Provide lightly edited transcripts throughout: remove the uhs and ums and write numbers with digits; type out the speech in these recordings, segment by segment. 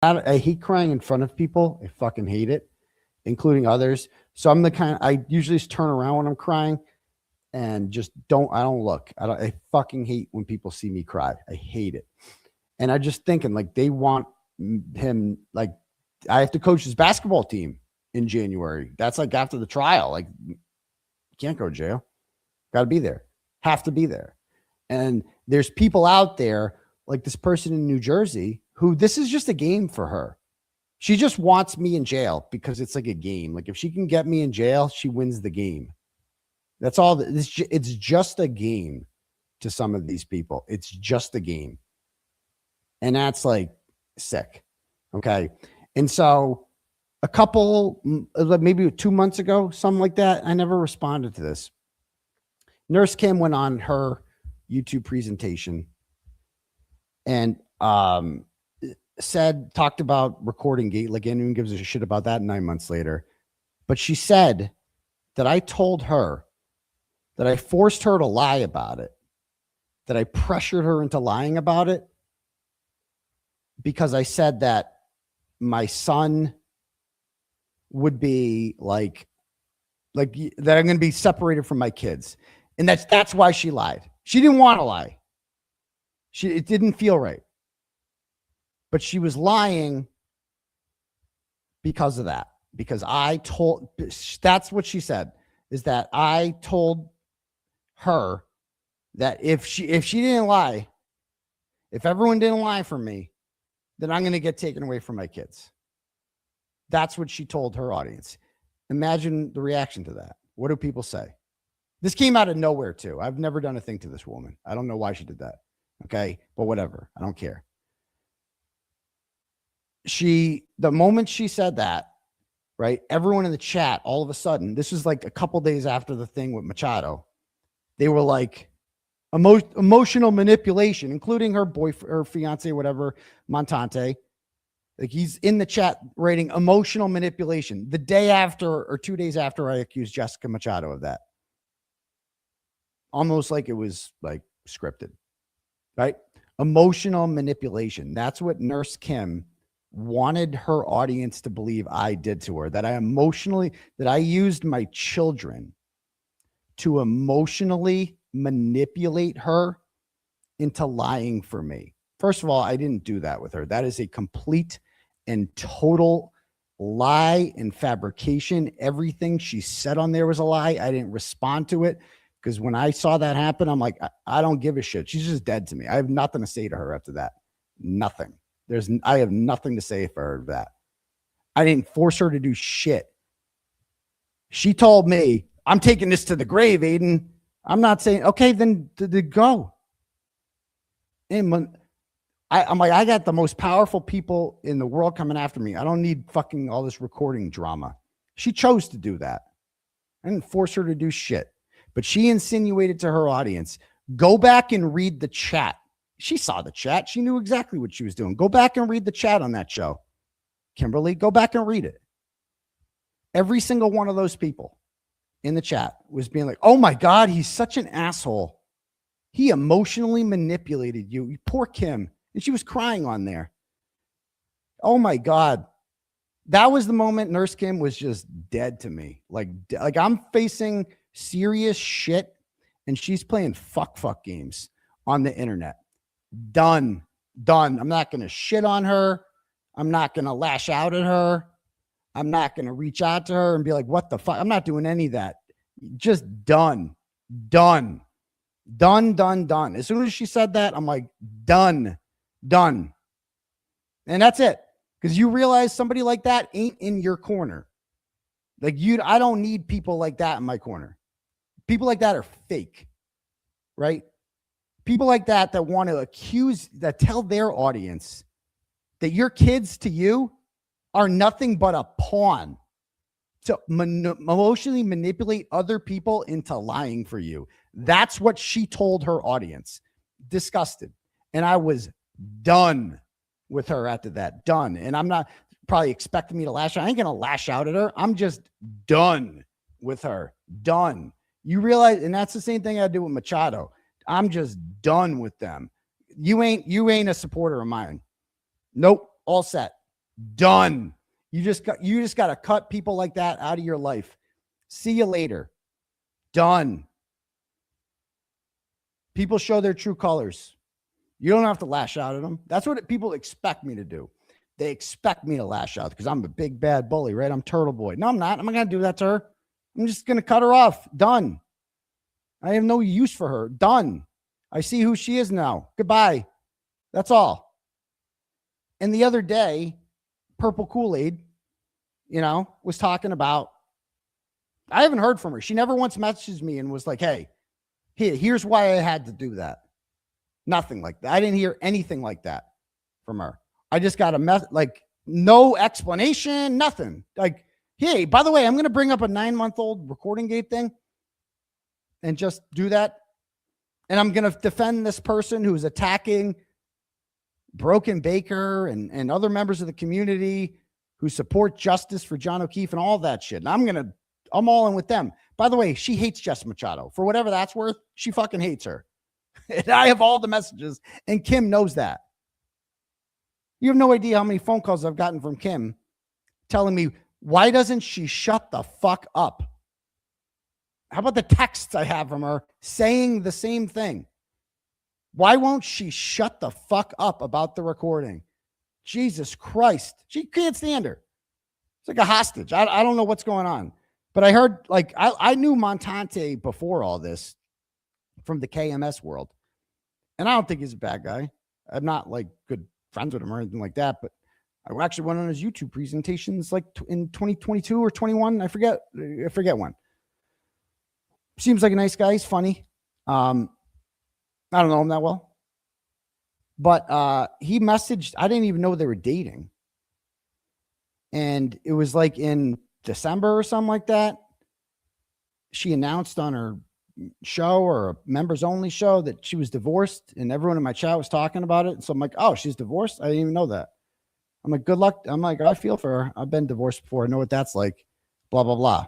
I hate crying in front of people. I fucking hate it, including others. So I'm the kind I usually just turn around when I'm crying and just I don't look. I fucking hate when people see me cry. I hate it. And I just thinking like they want him, like I have to coach his basketball team in January. That's like after the trial. Like you can't go to jail. Got to be there. Have to be there. And there's people out there like this person in New Jersey who this is just a game for her. She just wants me in jail because it's like a game. Like if she can get me in jail, she wins the game. That's all. It's just a game to some of these people. It's just a game. And that's like sick. Okay. And so a couple, maybe 2 months ago, something like that, I never responded to this. Nurse Kim went on her YouTube presentation and talked about recording gate, like anyone gives a shit about that 9 months later. But she said that I told her that I forced her to lie about it, that I pressured her into lying about it because I said that my son would be like that I'm going to be separated from my kids. And that's why she lied. She didn't want to lie. It didn't feel right. But she was lying because of that. Because that's what she said, is that I told her that if she didn't lie, if everyone didn't lie for me, then I'm going to get taken away from my kids. That's what she told her audience. Imagine the reaction to that. What do people say? This came out of nowhere too. I've never done a thing to this woman. I don't know why she did that. Okay. But whatever. I don't care. The moment she said that, right? Everyone in the chat, all of a sudden, this was like a couple days after the thing with Machado. They were like emotional manipulation, including her boyfriend or fiance, whatever, Montante. Like he's in the chat writing emotional manipulation the day after or 2 days after I accused Jessica Machado of that. Almost like it was like scripted, right? Emotional manipulation. That's what Nurse Kim wanted her audience to believe I did to her, that I used my children to emotionally manipulate her into lying for me. First of all, I didn't do that with her. That is a complete and total lie and fabrication. Everything she said on there was a lie. I didn't respond to it because when I saw that happen, I'm like, I don't give a shit. She's just dead to me. I have nothing to say to her after that. Nothing. I have nothing to say for her that. I didn't force her to do shit. She told me, I'm taking this to the grave, Aiden. I'm not saying, okay, then go. And I'm like, I got the most powerful people in the world coming after me. I don't need fucking all this recording drama. She chose to do that. I didn't force her to do shit. But she insinuated to her audience, go back and read the chat. She saw the chat. She knew exactly what she was doing. Go back and read the chat on that show. Kimberly, go back and read it. Every single one of those people in the chat was being like, oh my God, he's such an asshole. He emotionally manipulated you. Poor Kim. And she was crying on there. Oh my God. That was the moment Nurse Kim was just dead to me. Like I'm facing serious shit and she's playing fuck games on the internet. Done. I'm not going to shit on her. I'm not going to lash out at her. I'm not going to reach out to her and be like, what the fuck? I'm not doing any of that. Just done. As soon as she said that, I'm like, done. And that's it. Because you realize somebody like that ain't in your corner. Like I don't need people like that in my corner. People like that are fake, right? People like that want to that tell their audience that your kids to you are nothing but a pawn to emotionally manipulate other people into lying for you. That's what she told her audience. Disgusted. And I was done with her after that. Done. And I'm not probably expecting me to lash out. I ain't going to lash out at her. I'm just done with her. Done. You realize, and that's the same thing I do with Machado. I'm just done with them. You ain't a supporter of mine. Nope. All set. Done. You just got to cut people like that out of your life. See you later. Done. People show their true colors. You don't have to lash out at them. That's what people expect me to do. They expect me to lash out because I'm a big bad bully, right? I'm Turtle Boy. No, I'm not. I'm not going to do that to her. I'm just going to cut her off. Done. I have no use for her. Done. I see who she is now. Goodbye. That's all. And the other day, Purple Kool-Aid, was talking about, I haven't heard from her. She never once messaged me and was like, hey, here's why I had to do that. Nothing like that. I didn't hear anything like that from her. I just got no explanation, nothing. Like, hey, by the way, I'm going to bring up a 9-month-old recording gate thing and just do that. And I'm going to defend this person who's attacking Broken Baker and other members of the community who support justice for John O'Keefe and all that shit. And I'm all in with them. By the way, she hates Jess Machado. For whatever that's worth, she fucking hates her. And I have all the messages, and Kim knows that. You have no idea how many phone calls I've gotten from Kim telling me, why doesn't she shut the fuck up? How about the texts I have from her saying the same thing? Why won't she shut the fuck up about the recording? Jesus Christ. She can't stand her. It's like a hostage. I don't know what's going on. But I heard, I knew Montante before all this from the KMS world. And I don't think he's a bad guy. I'm not good friends with him or anything like that. But I actually went on his YouTube presentations in 2022 or 21. I forget when. Seems like a nice guy. He's funny. I don't know him that well. But he messaged, I didn't even know they were dating. And it was in December or something like that. She announced on her show or a members only show that she was divorced, and everyone in my chat was talking about it. So I'm like, oh, she's divorced? I didn't even know that. I'm like, good luck. I'm like, I feel for her. I've been divorced before. I know what that's like, blah, blah, blah.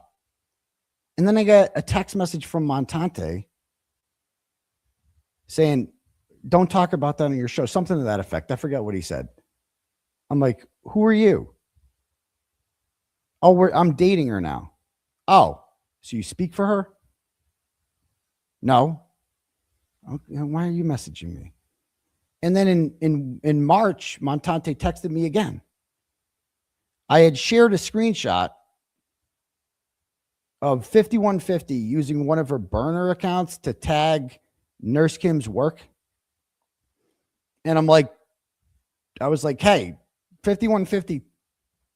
And then I got a text message from Montante saying, don't talk about that on your show. Something to that effect. I forget what he said. I'm like, who are you? Oh, I'm dating her now. Oh, so you speak for her? No. Okay, why are you messaging me? And then in March, Montante texted me again. I had shared a screenshot of 5150 using one of her burner accounts to tag Nurse Kim's work. And I was like, hey, 5150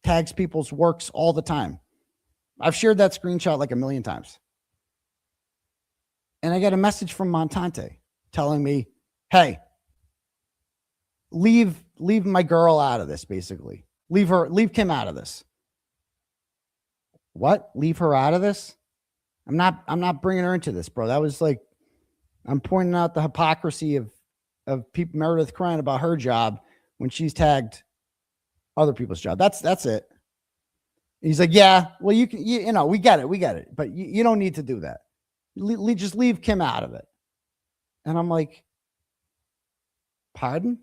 tags people's works all the time. I've shared that screenshot a million times. And I got a message from Montante telling me, hey, leave my girl out of this, basically. Leave Kim out of this. What? Leave her out of this? I'm not bringing her into this, bro. That was I'm pointing out the hypocrisy of people, Meredith crying about her job when she's tagged other people's job. That's it. He's like, yeah, well, we get it. But you don't need to do that. Just leave Kim out of it. And I'm like, pardon?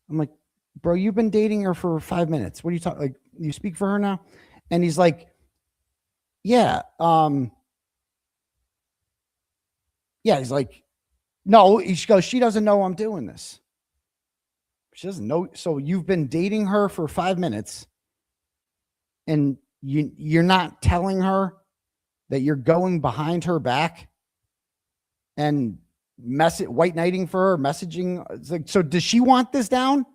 I'm like, bro, you've been dating her for 5 minutes. What are you talking? You speak for her now? And he's like, yeah. Yeah. He's like, no, she goes, she doesn't know I'm doing this. She doesn't know. So you've been dating her for 5 minutes and you're not telling her that you're going behind her back and white knighting for her, messaging. It's so does she want this down?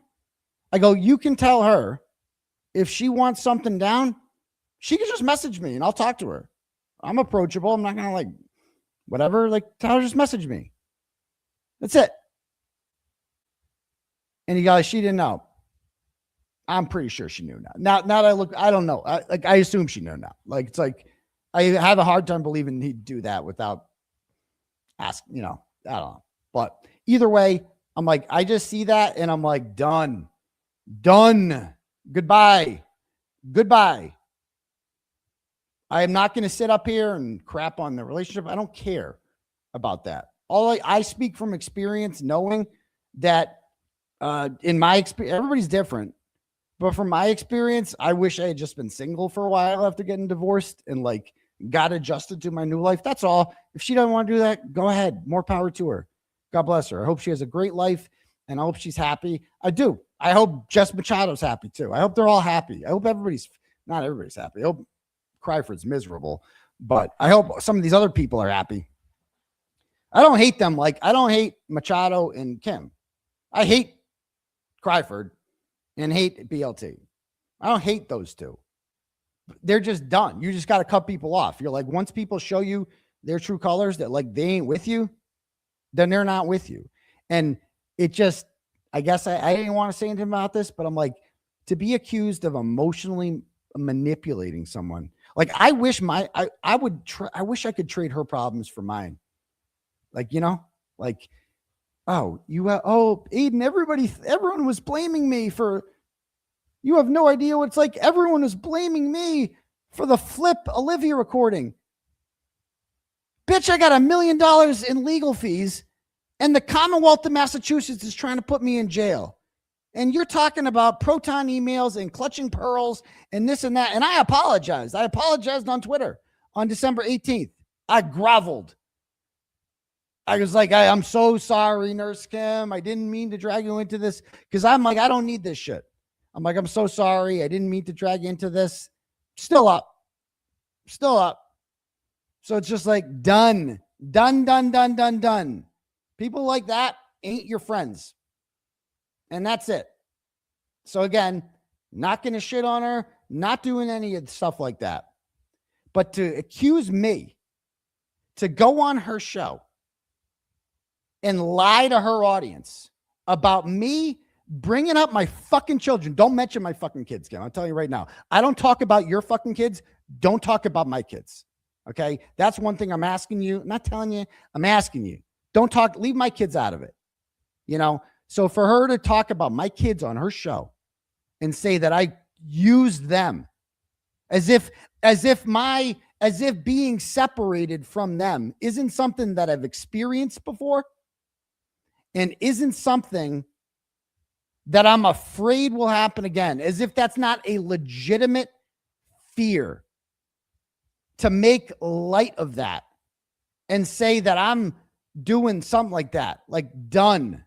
I go, you can tell her if she wants something down, she can just message me and I'll talk to her. I'm approachable. I'm not going to whatever, tell her, just message me. That's it. And he goes, she didn't know. I'm pretty sure she knew now. Now that I look, I don't know. I assume she knew now. I have a hard time believing he'd do that without asking, I don't know. But either way, I'm like, I just see that and I'm like, done. Goodbye. I am not going to sit up here and crap on the relationship. I don't care about that. I speak from experience, knowing that in my experience, everybody's different. But from my experience, I wish I had just been single for a while after getting divorced and like got adjusted to my new life. That's all. If she doesn't want to do that, go ahead. More power to her. God bless her. I hope she has a great life and I hope she's happy. I do. I hope Jess Machado's happy too. I hope they're all happy. I hope not everybody's happy. I hope Cryford's miserable, but I hope some of these other people are happy. I don't hate them. Like, I don't hate Machado and Kim. I hate Cryford and hate BLT. I don't hate those two. They're just done. You just got to cut people off. You're like, once people show you their true colors that like they ain't with you, then they're not with you. And it just, I guess I didn't want to say anything about this, but I'm like, to be accused of emotionally manipulating someone. Like, I wish I wish I could trade her problems for mine. Like, you know, like, oh, Aiden, everyone was blaming me for, you have no idea what it's like. Everyone was blaming me for the Flip Olivia recording. Bitch, I got $1 million in legal fees and the Commonwealth of Massachusetts is trying to put me in jail. And you're talking about Proton emails and clutching pearls and this and that. And I apologized. I apologized on Twitter on December 18th. I groveled. I was like, I'm so sorry, Nurse Kim. I didn't mean to drag you into this because I'm like, I don't need this shit. I'm like, I'm so sorry. I didn't mean to drag you into this. Still up. So it's just like done. People like that ain't your friends. And that's it. So again, not going to shit on her, not doing any of the stuff like that. But to accuse me, to go on her show and lie to her audience about me bringing up my fucking children. Don't mention my fucking kids, Kim. I'll tell you right now. I don't talk about your fucking kids. Don't talk about my kids. Okay? That's one thing I'm asking you. I'm not telling you. I'm asking you. Don't talk. Leave my kids out of it. You know? So for her to talk about my kids on her show and say that I used them as if being separated from them isn't something that I've experienced before and isn't something that I'm afraid will happen again, as if that's not a legitimate fear, to make light of that and say that I'm doing something like that, like done.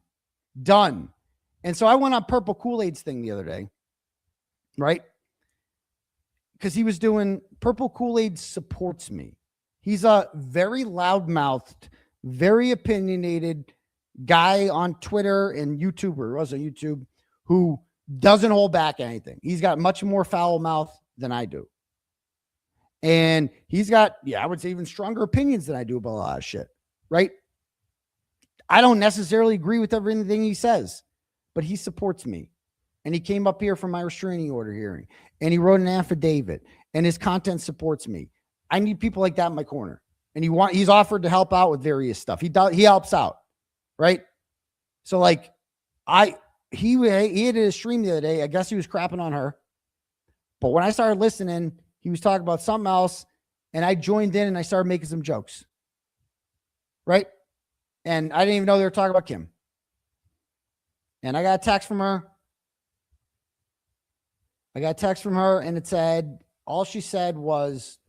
And so I went on Purple Kool-Aid's thing the other day, right? Because he was doing Purple Kool-Aid supports me. He's a very loudmouthed, very opinionated guy on Twitter and YouTuber, was on YouTube, who doesn't hold back anything. He's got much more foul mouth than I do. And he's got, I would say even stronger opinions than I do about a lot of shit, right? I don't necessarily agree with everything he says, but he supports me. And he came up here for my restraining order hearing, and he wrote an affidavit, and his content supports me. I need people like that in my corner. And he's offered to help out with various stuff. He helps out, right? So like, he had a stream the other day. I guess he was crapping on her. But when I started listening, he was talking about something else, and I joined in and I started making some jokes, right? And I didn't even know they were talking about Kim. And I got a text from her. And it said, all she said was,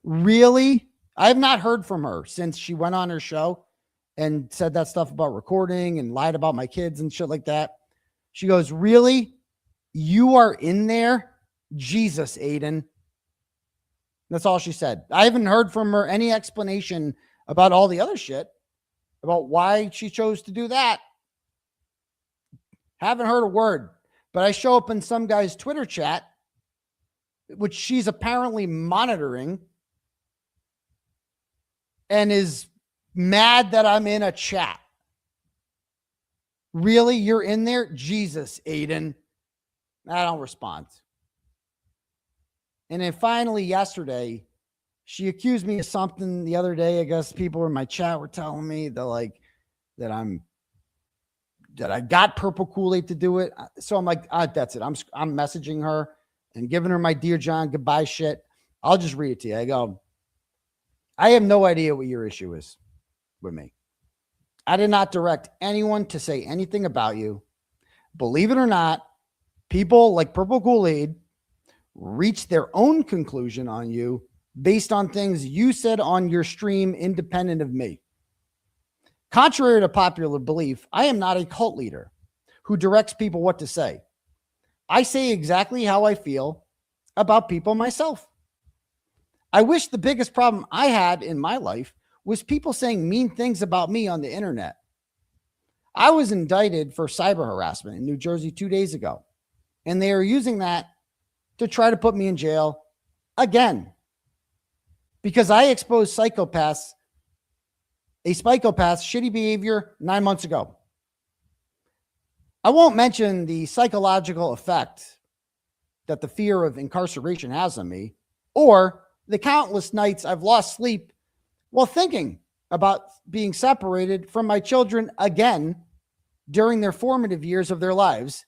really? I have not heard from her since she went on her show and said that stuff about recording and lied about my kids and shit like that. She goes, really? You are in there? Jesus, Aiden. That's all she said. I haven't heard from her any explanation about all the other shit, about why she chose to do that. Haven't heard a word. But I show up in some guy's Twitter chat, which she's apparently monitoring, and is mad that I'm in a chat. Really? You're in there? Jesus, Aiden. I don't respond. And then finally yesterday, she accused me of something the other day. I guess people in my chat were telling me that I got Purple Kool-Aid to do it. So I'm like, that's it. I'm messaging her and giving her my Dear John goodbye shit. I'll just read it to you. I go, I have no idea what your issue is with me. I did not direct anyone to say anything about you. believe it or not, people like Purple Kool-Aid reach their own conclusion on you based on things you said on your stream independent of me. Contrary to popular belief, I am not a cult leader who directs people what to say. I say exactly how I feel about people myself. I wish the biggest problem I had in my life was people saying mean things about me on the internet. I was indicted for cyber harassment in New Jersey 2 days ago, and they are using that to try to put me in jail again because I exposed a psychopath's shitty behavior 9 months ago. I won't mention the psychological effect that the fear of incarceration has on me, or the countless nights I've lost sleep while thinking about being separated from my children again during their formative years of their lives,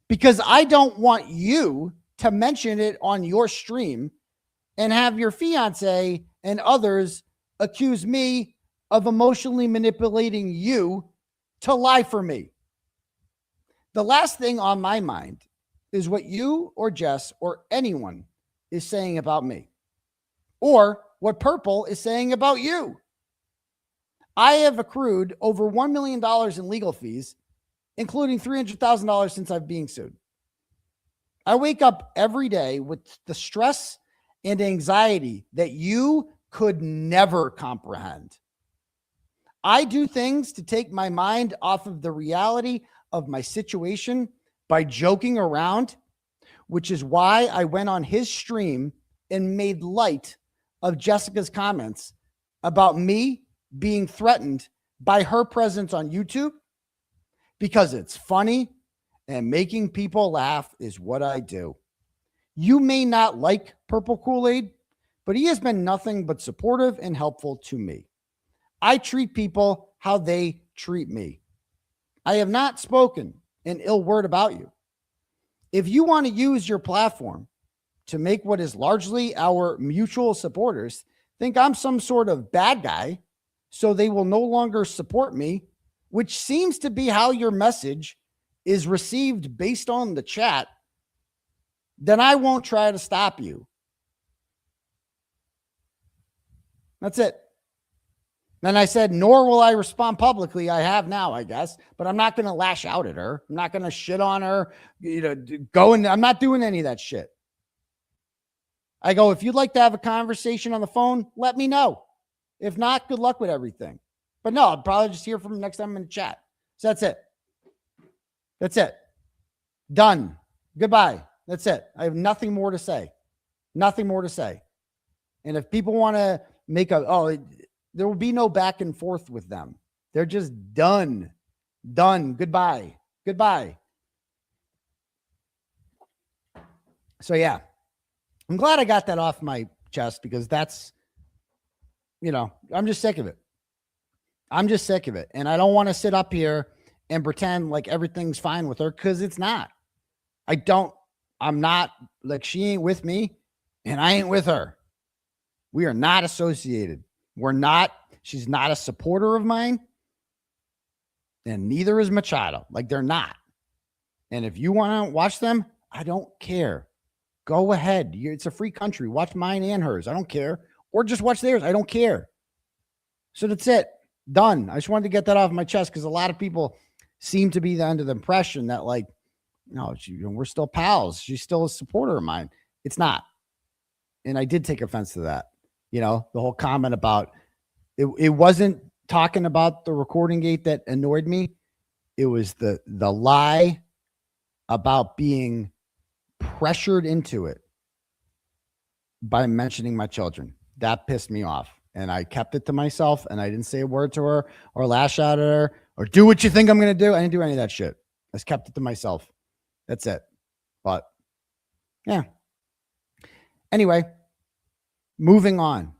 because I don't want you to mention it on your stream and have your fiance and others accuse me of emotionally manipulating you to lie for me. The last thing on my mind is what you or Jess or anyone is saying about me, or what Purple is saying about you. I have accrued over $1 million in legal fees, including $300,000 since I've been sued. I wake up every day with the stress and anxiety that you could never comprehend. I do things to take my mind off of the reality of my situation by joking around, which is why I went on his stream and made light of Jessica's comments about me being threatened by her presence on YouTube, because it's funny and making people laugh is what I do. You may not like Purple Kool-Aid, but he has been nothing but supportive and helpful to me. I treat people how they treat me. I have not spoken an ill word about you. If you want to use your platform to make what is largely our mutual supporters think I'm some sort of bad guy, so they will no longer support me, which seems to be how your message is received based on the chat, then I won't try to stop you. That's it. Then I said, nor will I respond publicly. I have now, I guess, but I'm not going to lash out at her. I'm not going to shit on her, I'm not doing any of that shit. I go, if you'd like to have a conversation on the phone, let me know. If not, good luck with everything. But no, I'll probably just hear from him next time I'm in the chat. So that's it. That's it. Done. Goodbye. That's it. I have nothing more to say. Nothing more to say. And if people want to make there will be no back and forth with them. They're just done. Done. Goodbye. Goodbye. So yeah, I'm glad I got that off my chest, because that's, I'm just sick of it. I'm just sick of it. And I don't want to sit up here and pretend like everything's fine with her, because it's not. I'm not, like, she ain't with me and I ain't with her. We are not associated. She's not a supporter of mine, and neither is Machado. Like, they're not. And if you want to watch them, I don't care. Go ahead. It's a free country. Watch mine and hers. I don't care. Or just watch theirs. I don't care. So that's it. Done. I just wanted to get that off my chest, because a lot of people seem to be under the impression that, like, no, we're still pals. She's still a supporter of mine. It's not. And I did take offense to that. The whole comment about it wasn't talking about the recording gate that annoyed me. It was the lie about being pressured into it by mentioning my children. That pissed me off. And I kept it to myself, and I didn't say a word to her or lash out at her or do what you think I'm going to do. I didn't do any of that shit. I just kept it to myself. That's it. But yeah. Anyway, moving on.